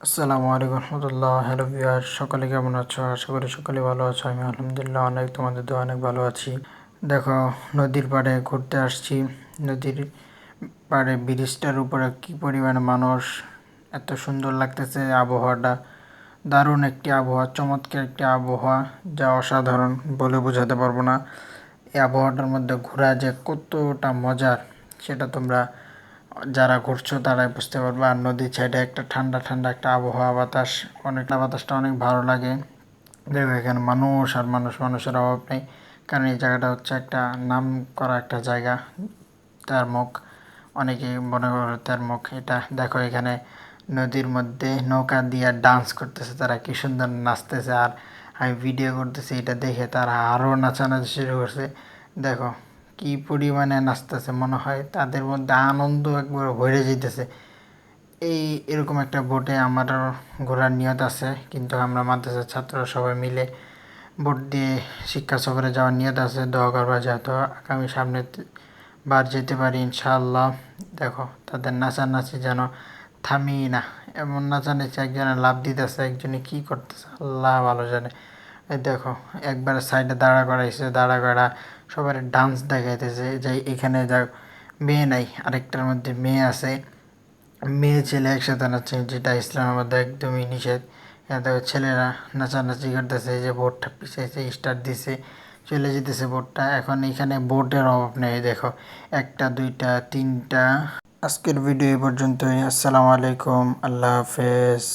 আসসালামু আলাইকুম রহমতুল্লাহ। Hello viewer, সকলে কেমন আছো? আশা করি সকলে ভালো আছো। আমি আলহামদুলিল্লাহ অনেক তোমাদের দোয়া অনেক ভালো আছি। দেখো, নদীর পাড়ে ঘুরতে আসছি। নদীর পাড়ে ব্রিজটার উপরে কি পরিমাণে মানুষ! এত সুন্দর লাগতেছে আবহাওয়াটা। দারুণ একটি আবহাওয়া, চমৎকার একটি আবহাওয়া, যা অসাধারণ বলে বোঝাতে পারবো না। এই আবহাওয়াটার মধ্যে ঘোরা যে কতটা মজার, সেটা তোমরা যারা ঘুরছো তারাই বুঝতে পারবে। আর নদীর সাইডে একটা ঠান্ডা ঠান্ডা একটা আবহাওয়া, বাতাস, অনেকটা বাতাসটা অনেক ভালো লাগে। দেখো এখানে মানুষ আর মানুষ, মানুষের অভাব নেই। কারণ এই জায়গাটা হচ্ছে একটা নাম করা একটা জায়গা, তেরমুখ। অনেকে মনে করে তেরমুখ। এটা দেখো, এখানে নদীর মধ্যে নৌকা দিয়ে ডান্স করতেছে তারা, কি সুন্দর নাচতেছে। আর আমি ভিডিও করতেছি, এটা দেখে তারা আরও নাচানাচি শুরু করছে। দেখো কি পরিমাণে নাচতেছে, মনে হয় তাদের মধ্যে আনন্দ একবার ভরে যেতেছে। এরকম একটা বোটে আমারও ঘোরার নিয়ত আছে, কিন্তু আমরা মাদ্রাসার ছাত্ররা সবাই মিলে বোট দিয়ে শিক্ষা সফরে যাওয়ার নিয়ত আছে। দোয়া করবা যাতে আগামী সামনে বার যেতে পারি ইনশাআল্লাহ। দেখো তাদের নাচানাচি যেন থামি না, এমন নাচানাচি। একজনে লাভ দিতেছে, একজনে কি করতেছে আল্লাহ ভালো জানে। এই দেখো, একবার সাইডে দাঁড়া করাইছে, দাঁড়া করা সবার ডান্স দেখাইতেছে। যে এখানে যা মেয়ে নাই, আরেকটার মধ্যে মেয়ে আছে। মেয়ে ছেলে একসাথে নাচছে, যেটা ইসলামের মধ্যে একদমই নিষেধ। এত ছেলেরা নাচানাচি করতেছে, যে বোটটা পিছাইছে, স্টার্ট দিছে, চলে যেতেছে বোটটা। এখন এখানে বোটের অভাব নেই। দেখো, একটা, দুইটা, তিনটা। আজকের ভিডিও এই পর্যন্তই। আসসালামু আলাইকুম, আল্লাহ হাফেজ।